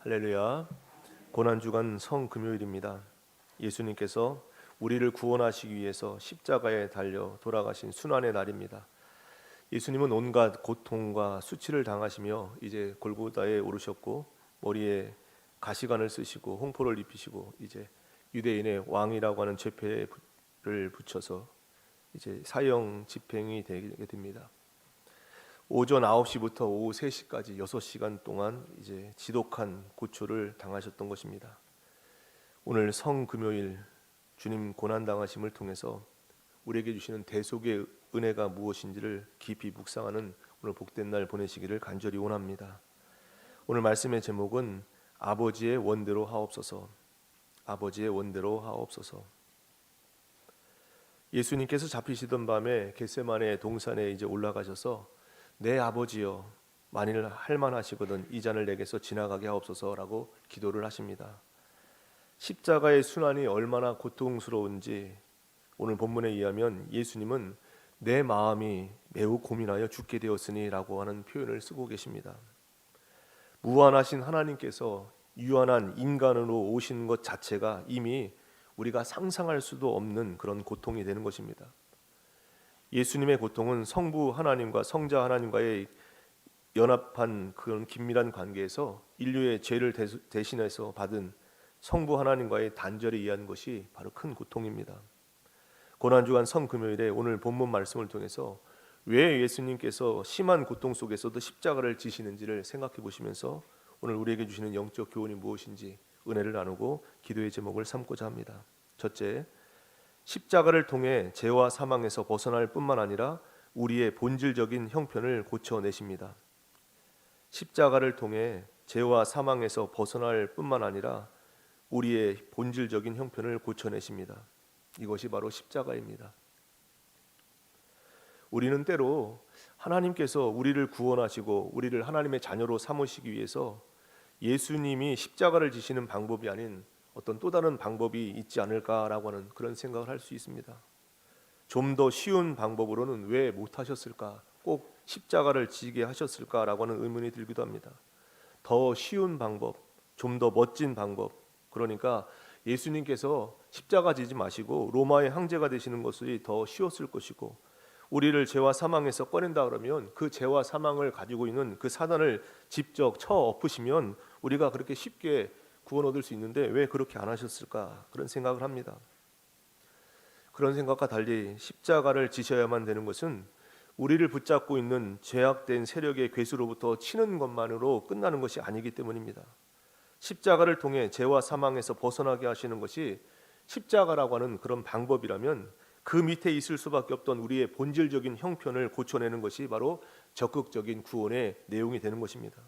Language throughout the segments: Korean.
할렐루야. 고난주간 성금요일입니다. 예수님께서 우리를 구원하시기 위해서 십자가에 달려 돌아가신 순환의 날입니다. 예수님은 온갖 고통과 수치를 당하시며 이제 골고다에 오르셨고 머리에 가시관을 쓰시고 홍포를 입히시고 이제 유대인의 왕이라고 하는 죄패를 붙여서 이제 사형 집행이 되게 됩니다. 오전 9시부터 오후 3시까지 6시간 동안 이제 지독한 고초를 당하셨던 것입니다. 오늘 성금요일 주님 고난 당하심을 통해서 우리에게 주시는 대속의 은혜가 무엇인지를 깊이 묵상하는 오늘 복된 날 보내시기를 간절히 원합니다. 오늘 말씀의 제목은 아버지의 원대로 하옵소서. 아버지의 원대로 하옵소서. 예수님께서 잡히시던 밤에 겟세마네 동산에 이제 올라가셔서 내 아버지여, 만일 할만하시거든 이 잔을 내게서 지나가게 하옵소서라고 기도를 하십니다. 십자가의 순환이 얼마나 고통스러운지 오늘 본문에 의하면 예수님은 내 마음이 매우 고민하여 죽게 되었으니라고 하는 표현을 쓰고 계십니다. 무한하신 하나님께서 유한한 인간으로 오신 것 자체가 이미 우리가 상상할 수도 없는 그런 고통이 되는 것입니다. 예수님의 고통은 성부 하나님과 성자 하나님과의 연합한 그런 긴밀한 관계에서 인류의 죄를 대신해서 받은 성부 하나님과의 단절에 의한 것이 바로 큰 고통입니다. 고난주간 성금요일에 오늘 본문 말씀을 통해서 왜 예수님께서 심한 고통 속에서도 십자가를 지시는지를 생각해 보시면서 오늘 우리에게 주시는 영적 교훈이 무엇인지 은혜를 나누고 기도의 제목을 삼고자 합니다. 첫째, 십자가를 통해 죄와 사망에서 벗어날 뿐만 아니라 우리의 본질적인 형편을 고쳐내십니다. 십자가를 통해 죄와 사망에서 벗어날 뿐만 아니라 우리의 본질적인 형편을 고쳐내십니다. 이것이 바로 십자가입니다. 우리는 때로 하나님께서 우리를 구원하시고 우리를 하나님의 자녀로 삼으시기 위해서 예수님이 십자가를 지시는 방법이 아닌 어떤 또 다른 방법이 있지 않을까라고 하는 그런 생각을 할 수 있습니다. 좀 더 쉬운 방법으로는 왜 못하셨을까? 꼭 십자가를 지게 하셨을까라고 하는 의문이 들기도 합니다. 더 쉬운 방법, 좀 더 멋진 방법, 그러니까 예수님께서 십자가 지지 마시고 로마의 황제가 되시는 것이 더 쉬웠을 것이고 우리를 죄와 사망에서 꺼낸다 그러면 그 죄와 사망을 가지고 있는 그 사단을 직접 쳐 엎으시면 우리가 그렇게 쉽게 구원 얻을 수 있는데 왜 그렇게 안 하셨을까? 그런 생각을 합니다. 그런 생각과 달리 십자가를 지셔야만 되는 것은 우리를 붙잡고 있는 죄악된 세력의 괴수로부터 치는 것만으로 끝나는 것이 아니기 때문입니다. 십자가를 통해 죄와 사망에서 벗어나게 하시는 것이 십자가라고 하는 그런 방법이라면 그 밑에 있을 수밖에 없던 우리의 본질적인 형편을 고쳐내는 것이 바로 적극적인 구원의 내용이 되는 것입니다.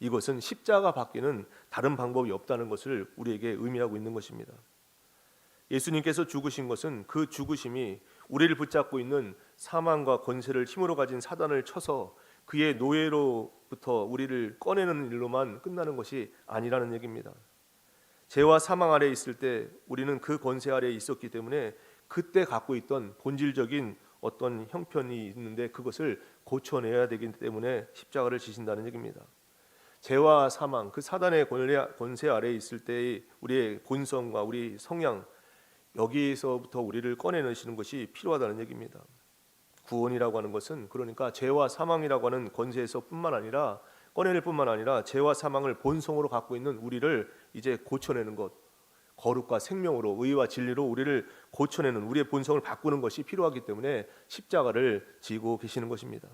이것은 십자가 밖에는 다른 방법이 없다는 것을 우리에게 의미하고 있는 것입니다. 예수님께서 죽으신 것은 그 죽으심이 우리를 붙잡고 있는 사망과 권세를 힘으로 가진 사단을 쳐서 그의 노예로부터 우리를 꺼내는 일로만 끝나는 것이 아니라는 얘기입니다. 죄와 사망 아래에 있을 때 우리는 그 권세 아래에 있었기 때문에 그때 갖고 있던 본질적인 어떤 형편이 있는데 그것을 고쳐내야 되기 때문에 십자가를 지신다는 얘기입니다. 죄와 사망, 그 사단의 권세 아래에 있을 때의 우리의 본성과 우리 성향, 여기에서부터 우리를 꺼내내시는 것이 필요하다는 얘기입니다. 구원이라고 하는 것은 그러니까 죄와 사망이라고 하는 권세에서 뿐만 아니라 꺼내낼 뿐만 아니라 죄와 사망을 본성으로 갖고 있는 우리를 이제 고쳐내는 것, 거룩과 생명으로 의와 진리로 우리를 고쳐내는 우리의 본성을 바꾸는 것이 필요하기 때문에 십자가를 지고 계시는 것입니다.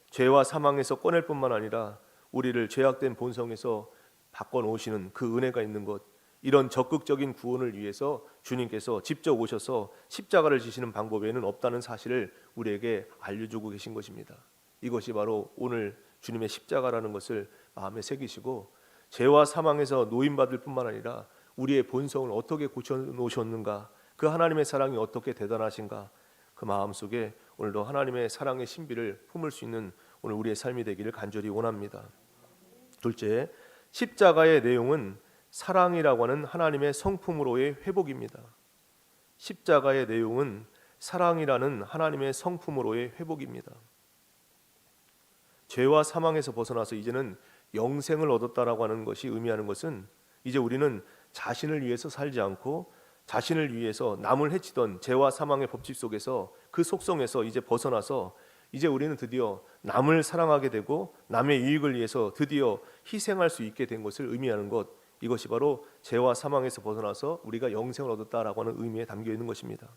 죄와 사망에서 꺼낼 뿐만 아니라 우리를 죄악된 본성에서 바꿔놓으시는 그 은혜가 있는 것, 이런 적극적인 구원을 위해서 주님께서 직접 오셔서 십자가를 지시는 방법에는 없다는 사실을 우리에게 알려주고 계신 것입니다. 이것이 바로 오늘 주님의 십자가라는 것을 마음에 새기시고 죄와 사망에서 노임받을 뿐만 아니라 우리의 본성을 어떻게 고쳐놓으셨는가, 그 하나님의 사랑이 어떻게 대단하신가, 그 마음속에 오늘도 하나님의 사랑의 신비를 품을 수 있는 오늘 우리의 삶이 되기를 간절히 원합니다. 둘째, 십자가의 내용은 사랑이라고 하는 하나님의 성품으로의 회복입니다. 십자가의 내용은 사랑이라는 하나님의 성품으로의 회복입니다. 죄와 사망에서 벗어나서 이제는 영생을 얻었다라고 하는 것이 의미하는 것은 이제 우리는 자신을 위해서 살지 않고 자신을 위해서 남을 해치던 죄와 사망의 법칙 속에서 그 속성에서 이제 벗어나서 이제 우리는 드디어 남을 사랑하게 되고 남의 유익을 위해서 드디어 희생할 수 있게 된 것을 의미하는 것, 이것이 바로 죄와 사망에서 벗어나서 우리가 영생을 얻었다라고 하는 의미에 담겨 있는 것입니다.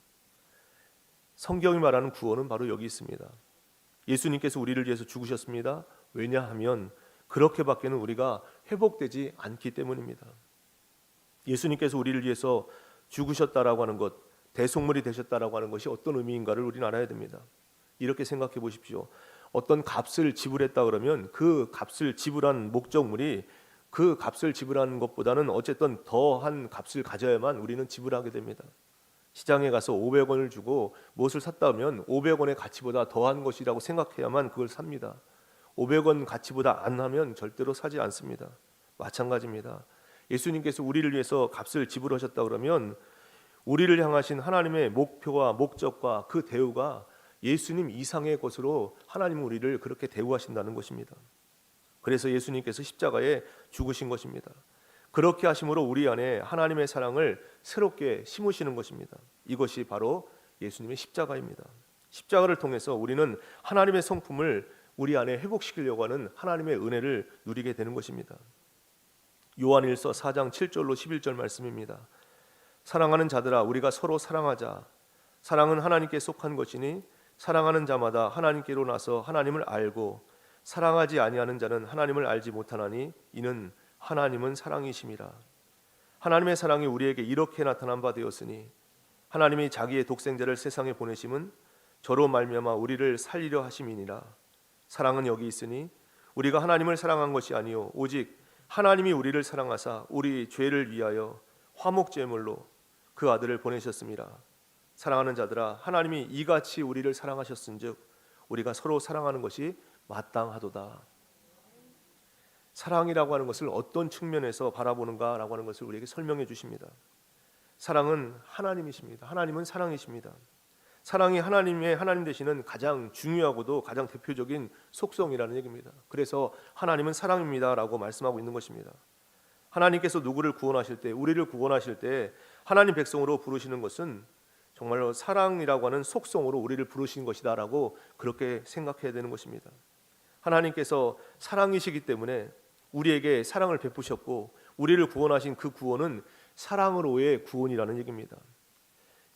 성경이 말하는 구원은 바로 여기 있습니다. 예수님께서 우리를 위해서 죽으셨습니다. 왜냐하면 그렇게밖에는 우리가 회복되지 않기 때문입니다. 예수님께서 우리를 위해서 죽으셨다라고 하는 것, 대속물이 되셨다라고 하는 것이 어떤 의미인가를 우리는 알아야 됩니다. 이렇게 생각해 보십시오. 어떤 값을 지불했다 그러면 그 값을 지불한 목적물이 그 값을 지불하는 것보다는 어쨌든 더한 값을 가져야만 우리는 지불하게 됩니다. 시장에 가서 500원을 주고 무엇을 샀다 하면 500원의 가치보다 더한 것이라고 생각해야만 그걸 삽니다. 500원 가치보다 안 하면 절대로 사지 않습니다. 마찬가지입니다. 예수님께서 우리를 위해서 값을 지불하셨다 그러면 우리를 향하신 하나님의 목표와 목적과 그 대우가 예수님 이상의 것으로 하나님은 우리를 그렇게 대우하신다는 것입니다. 그래서 예수님께서 십자가에 죽으신 것입니다. 그렇게 하심으로 우리 안에 하나님의 사랑을 새롭게 심으시는 것입니다. 이것이 바로 예수님의 십자가입니다. 십자가를 통해서 우리는 하나님의 성품을 우리 안에 회복시키려고 하는 하나님의 은혜를 누리게 되는 것입니다. 요한일서 4장 7절로 11절 말씀입니다. 사랑하는 자들아 우리가 서로 사랑하자. 사랑은 하나님께 속한 것이니 사랑하는 자마다 하나님께로 나서 하나님을 알고 사랑하지 아니하는 자는 하나님을 알지 못하나니 이는 하나님은 사랑이심이라. 하나님의 사랑이 우리에게 이렇게 나타난 바 되었으니 하나님이 자기의 독생자를 세상에 보내심은 저로 말미암아 우리를 살리려 하심이니라. 사랑은 여기 있으니 우리가 하나님을 사랑한 것이 아니요 오직 하나님이 우리를 사랑하사 우리 죄를 위하여 화목제물로 그 아들을 보내셨습니다. 사랑하는 자들아 하나님이 이같이 우리를 사랑하셨은즉 우리가 서로 사랑하는 것이 마땅하도다. 사랑이라고 하는 것을 어떤 측면에서 바라보는가라고 하는 것을 우리에게 설명해 주십니다. 사랑은 하나님이십니다. 하나님은 사랑이십니다. 사랑이 하나님의 하나님 되시는 가장 중요하고도 가장 대표적인 속성이라는 얘기입니다. 그래서 하나님은 사랑입니다라고 말씀하고 있는 것입니다. 하나님께서 누구를 구원하실 때, 우리를 구원하실 때 하나님 백성으로 부르시는 것은 정말로 사랑이라고 하는 속성으로 우리를 부르신 것이다라고 그렇게 생각해야 되는 것입니다. 하나님께서 사랑이시기 때문에 우리에게 사랑을 베푸셨고 우리를 구원하신 그 구원은 사랑으로의 구원이라는 얘기입니다.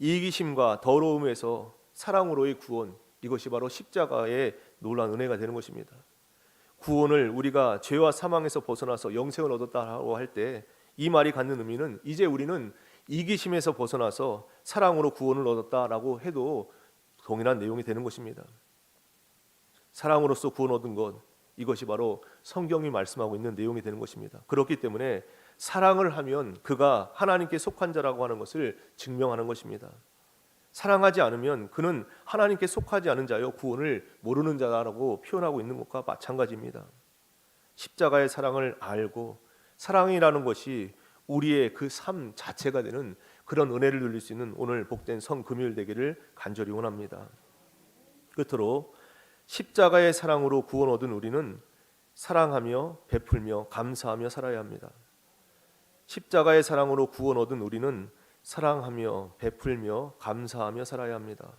이기심과 더러움에서 사랑으로의 구원, 이것이 바로 십자가의 놀라운 은혜가 되는 것입니다. 구원을 우리가 죄와 사망에서 벗어나서 영생을 얻었다고 할 때 이 말이 갖는 의미는 이제 우리는 이기심에서 벗어나서 사랑으로 구원을 얻었다라고 해도 동일한 내용이 되는 것입니다. 사랑으로서 구원 얻은 것, 이것이 바로 성경이 말씀하고 있는 내용이 되는 것입니다. 그렇기 때문에 사랑을 하면 그가 하나님께 속한 자라고 하는 것을 증명하는 것입니다. 사랑하지 않으면 그는 하나님께 속하지 않은 자요 구원을 모르는 자라고 표현하고 있는 것과 마찬가지입니다. 십자가의 사랑을 알고 사랑이라는 것이 우리의 그 삶 자체가 되는 그런 은혜를 누릴 수 있는 오늘 복된 성금요일 되기를 간절히 원합니다. 끝으로 십자가의 사랑으로 구원 얻은 우리는 사랑하며 베풀며 감사하며 살아야 합니다. 십자가의 사랑으로 구원 얻은 우리는 사랑하며 베풀며 감사하며 살아야 합니다.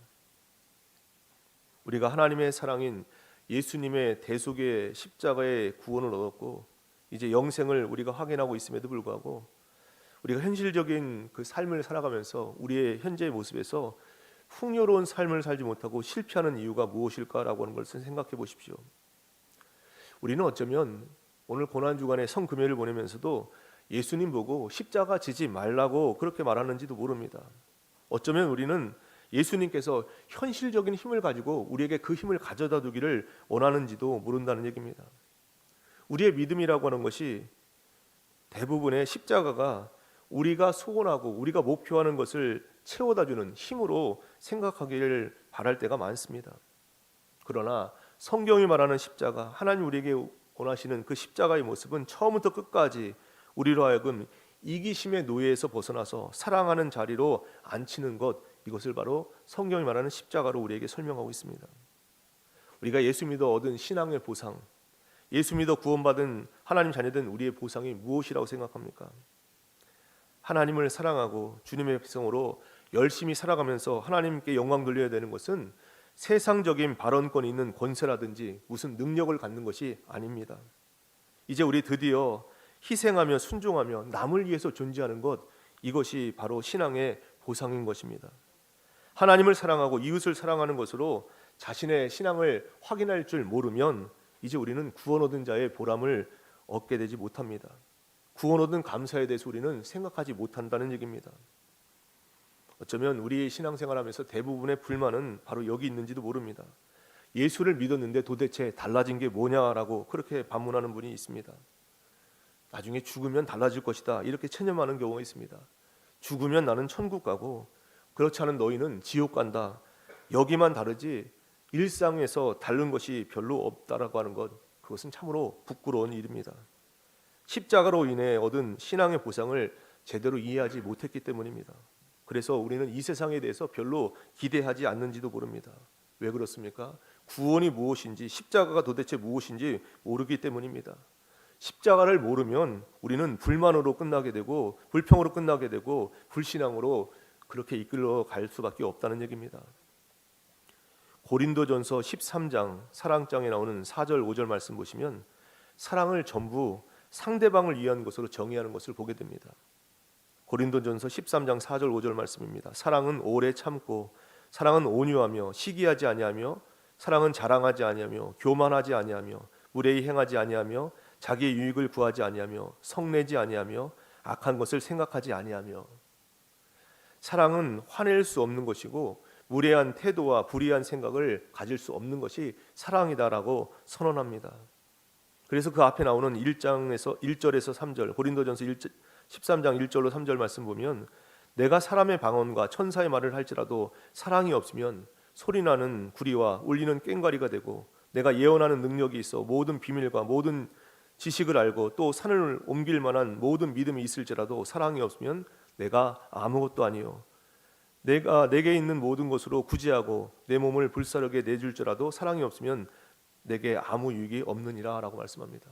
우리가 하나님의 사랑인 예수님의 대속의 십자가의 구원을 얻었고 이제 영생을 우리가 확인하고 있음에도 불구하고 우리가 현실적인 그 삶을 살아가면서 우리의 현재의 모습에서 풍요로운 삶을 살지 못하고 실패하는 이유가 무엇일까라고 하는 것을 생각해 보십시오. 우리는 어쩌면 오늘 고난주간에 성금요일을 보내면서도 예수님 보고 십자가 지지 말라고 그렇게 말하는지도 모릅니다. 어쩌면 우리는 예수님께서 현실적인 힘을 가지고 우리에게 그 힘을 가져다 두기를 원하는지도 모른다는 얘기입니다. 우리의 믿음이라고 하는 것이 대부분의 십자가가 우리가 소원하고 우리가 목표하는 것을 채워다 주는 힘으로 생각하기를 바랄 때가 많습니다. 그러나 성경이 말하는 십자가, 하나님 우리에게 원하시는 그 십자가의 모습은 처음부터 끝까지 우리로 하여금 이기심의 노예에서 벗어나서 사랑하는 자리로 앉히는 것, 이것을 바로 성경이 말하는 십자가로 우리에게 설명하고 있습니다. 우리가 예수 믿어 얻은 신앙의 보상, 예수 믿어 구원받은 하나님 자녀된 우리의 보상이 무엇이라고 생각합니까? 하나님을 사랑하고 주님의 백성으로 열심히 살아가면서 하나님께 영광 돌려야 되는 것은 세상적인 발언권이 있는 권세라든지 무슨 능력을 갖는 것이 아닙니다. 이제 우리 드디어 희생하며 순종하며 남을 위해서 존재하는 것, 이것이 바로 신앙의 보상인 것입니다. 하나님을 사랑하고 이웃을 사랑하는 것으로 자신의 신앙을 확인할 줄 모르면 이제 우리는 구원 얻은 자의 보람을 얻게 되지 못합니다. 구원 얻은 감사에 대해서 우리는 생각하지 못한다는 얘기입니다. 어쩌면 우리의 신앙생활하면서 대부분의 불만은 바로 여기 있는지도 모릅니다. 예수를 믿었는데 도대체 달라진 게 뭐냐라고 그렇게 반문하는 분이 있습니다. 나중에 죽으면 달라질 것이다, 이렇게 체념하는 경우가 있습니다. 죽으면 나는 천국 가고 그렇지 않은 너희는 지옥 간다, 여기만 다르지 일상에서 다른 것이 별로 없다라고 하는 것, 그것은 참으로 부끄러운 일입니다. 십자가로 인해 얻은 신앙의 보상을 제대로 이해하지 못했기 때문입니다. 그래서 우리는 이 세상에 대해서 별로 기대하지 않는지도 모릅니다. 왜 그렇습니까? 구원이 무엇인지, 십자가가 도대체 무엇인지 모르기 때문입니다. 십자가를 모르면 우리는 불만으로 끝나게 되고 불평으로 끝나게 되고 불신앙으로 그렇게 이끌어 갈 수밖에 없다는 얘기입니다. 고린도전서 13장 사랑장에 나오는 4절 5절 말씀 보시면 사랑을 전부 상대방을 위한 것으로 정의하는 것을 보게 됩니다. 고린도전서 13장 4절 5절 말씀입니다. 사랑은 오래 참고, 사랑은 온유하며 시기하지 아니하며, 사랑은 자랑하지 아니하며 교만하지 아니하며 무례히 행하지 아니하며 자기의 유익을 구하지 아니하며 성내지 아니하며 악한 것을 생각하지 아니하며. 사랑은 화낼 수 없는 것이고 무례한 태도와 불의한 생각을 가질 수 없는 것이 사랑이다라고 선언합니다. 그래서 그 앞에 나오는 1절에서 3절 고린도전서 13장 1절로 3절 말씀 보면 내가 사람의 방언과 천사의 말을 할지라도 사랑이 없으면 소리나는 구리와 울리는 꽹과리가 되고 내가 예언하는 능력이 있어 모든 비밀과 모든 지식을 알고 또 산을 옮길 만한 모든 믿음이 있을지라도 사랑이 없으면 내가 아무것도 아니요 내가 내게 있는 모든 것으로 구제하고 내 몸을 불사르게 내줄지라도 사랑이 없으면 내게 아무 유익이 없느니라 라고 말씀합니다.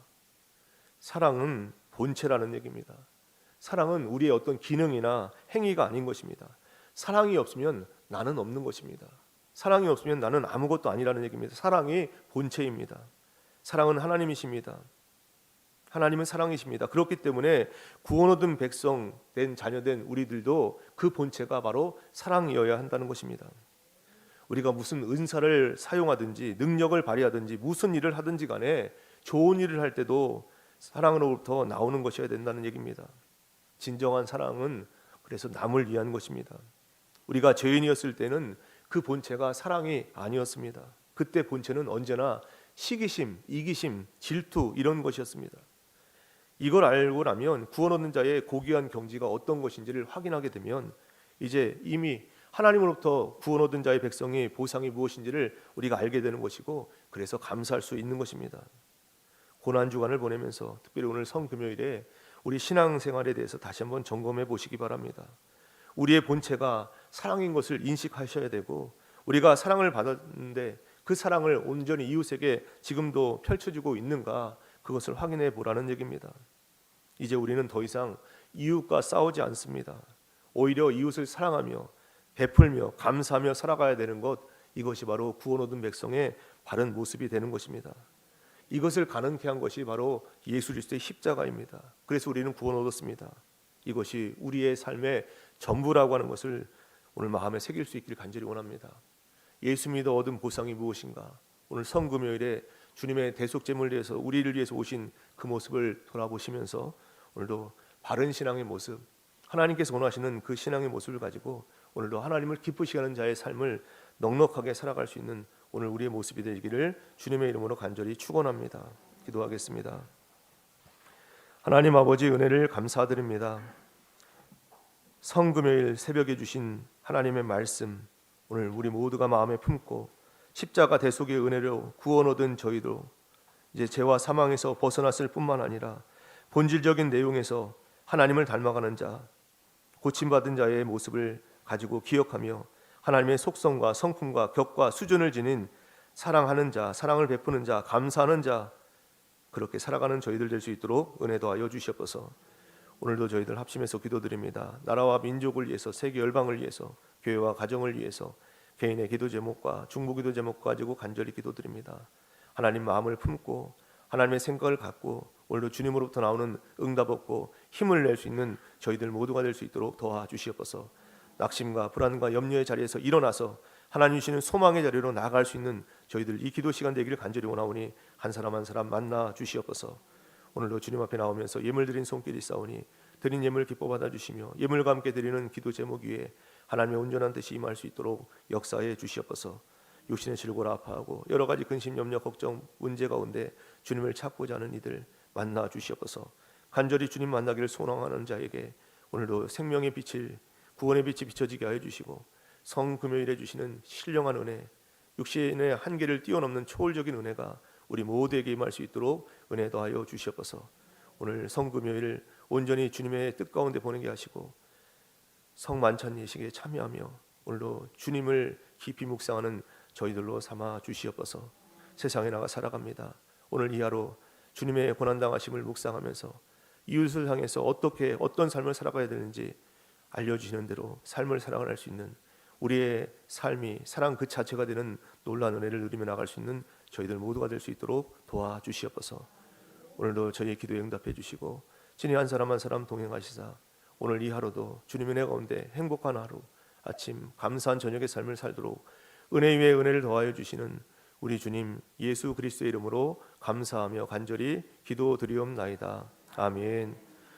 사랑은 본체라는 얘기입니다. 사랑은 우리의 어떤 기능이나 행위가 아닌 것입니다. 사랑이 없으면 나는 없는 것입니다. 사랑이 없으면 나는 아무것도 아니라는 얘기입니다. 사랑이 본체입니다. 사랑은 하나님이십니다. 하나님은 사랑이십니다. 그렇기 때문에 구원 얻은 백성 된 자녀 된 우리들도 그 본체가 바로 사랑이어야 한다는 것입니다. 우리가 무슨 은사를 사용하든지 능력을 발휘하든지 무슨 일을 하든지 간에 좋은 일을 할 때도 사랑으로부터 나오는 것이어야 된다는 얘기입니다. 진정한 사랑은 그래서 남을 위한 것입니다. 우리가 죄인이었을 때는 그 본체가 사랑이 아니었습니다. 그때 본체는 언제나 시기심, 이기심, 질투 이런 것이었습니다. 이걸 알고 나면 구원 얻는 자의 고귀한 경지가 어떤 것인지를 확인하게 되면 이제 이미 하나님으로부터 구원 얻은 자의 백성의 보상이 무엇인지를 우리가 알게 되는 것이고 그래서 감사할 수 있는 것입니다. 고난주간을 보내면서 특별히 오늘 성금요일에 우리 신앙생활에 대해서 다시 한번 점검해 보시기 바랍니다. 우리의 본체가 사랑인 것을 인식하셔야 되고 우리가 사랑을 받았는데 그 사랑을 온전히 이웃에게 지금도 펼쳐주고 있는가 그것을 확인해 보라는 얘기입니다. 이제 우리는 더 이상 이웃과 싸우지 않습니다. 오히려 이웃을 사랑하며 베풀며 감사하며 살아가야 되는 것, 이것이 바로 구원 얻은 백성의 바른 모습이 되는 것입니다. 이것을 가능케 한 것이 바로 예수 그리스도의 십자가입니다. 그래서 우리는 구원 얻었습니다. 이것이 우리의 삶의 전부라고 하는 것을 오늘 마음에 새길 수 있기를 간절히 원합니다. 예수 믿어 얻은 보상이 무엇인가? 오늘 성금요일에 주님의 대속제물을 위해서 우리를 위해서 오신 그 모습을 돌아보시면서 오늘도 바른 신앙의 모습, 하나님께서 원하시는 그 신앙의 모습을 가지고 오늘도 하나님을 기쁘시게 하는 자의 삶을 넉넉하게 살아갈 수 있는 오늘 우리의 모습이 되기를 주님의 이름으로 간절히 축원합니다. 기도하겠습니다. 하나님 아버지 은혜를 감사드립니다. 성금요일 새벽에 주신 하나님의 말씀 오늘 우리 모두가 마음에 품고 십자가 대속의 은혜로 구원 얻은 저희도 이제 죄와 사망에서 벗어났을 뿐만 아니라 본질적인 내용에서 하나님을 닮아가는 자, 고침받은 자의 모습을 가지고 기억하며 하나님의 속성과 성품과 격과 수준을 지닌 사랑하는 자, 사랑을 베푸는 자, 감사하는 자, 그렇게 살아가는 저희들 될 수 있도록 은혜 더하여 주시옵소서. 오늘도 저희들 합심해서 기도드립니다. 나라와 민족을 위해서, 세계 열방을 위해서, 교회와 가정을 위해서 개인의 기도 제목과 중보기도 제목 가지고 간절히 기도드립니다. 하나님 마음을 품고 하나님의 생각을 갖고 오늘도 주님으로부터 나오는 응답 얻고 힘을 낼 수 있는 저희들 모두가 될 수 있도록 도와주시옵소서. 낙심과 불안과 염려의 자리에서 일어나서 하나님 주시는 소망의 자리로 나아갈 수 있는 저희들 이 기도 시간 되기를 간절히 원하오니 한 사람 한 사람 만나 주시옵소서. 오늘도 주님 앞에 나오면서 예물 드린 손길이 있사오니 드린 예물 기뻐 받아주시며 예물과 함께 드리는 기도 제목 위에 하나님의 온전한 뜻이 임할 수 있도록 역사해 주시옵소서. 육신의 질고라 아파하고 여러 가지 근심 염려 걱정 문제 가운데 주님을 찾고자 하는 이들 만나 주시옵소서. 간절히 주님 만나기를 소망하는 자에게 오늘도 생명의 빛을 구원의 빛이 비춰지게 하여 주시고 성금요일에 주시는 신령한 은혜, 육신의 한계를 뛰어넘는 초월적인 은혜가 우리 모두에게 임할 수 있도록 은혜 더하여 주시옵소서. 오늘 성금요일 온전히 주님의 뜻 가운데 보내게 하시고 성만찬 예식에 참여하며 오늘도 주님을 깊이 묵상하는 저희들로 삼아 주시옵소서. 세상에 나가 살아갑니다. 오늘 이 하루 주님의 고난당하심을 묵상하면서 이웃을 향해서 어떻게 어떤 삶을 살아가야 되는지 알려주시는 대로 삶을 살아갈 수 있는 우리의 삶이 사랑 그 자체가 되는 놀라운 은혜를 누리며 나갈 수 있는 저희들 모두가 될 수 있도록 도와주시옵소서. 오늘도 저희의 기도에 응답해 주시고 진히 한 사람 한 사람 동행하시사 오늘 이 하루도 주님의 은혜 가운데 행복한 하루, 아침 감사한 저녁의 삶을 살도록 은혜 위에 은혜를 더하여 주시는 우리 주님 예수 그리스도의 이름으로 감사하며 간절히 기도드리옵나이다. 아멘.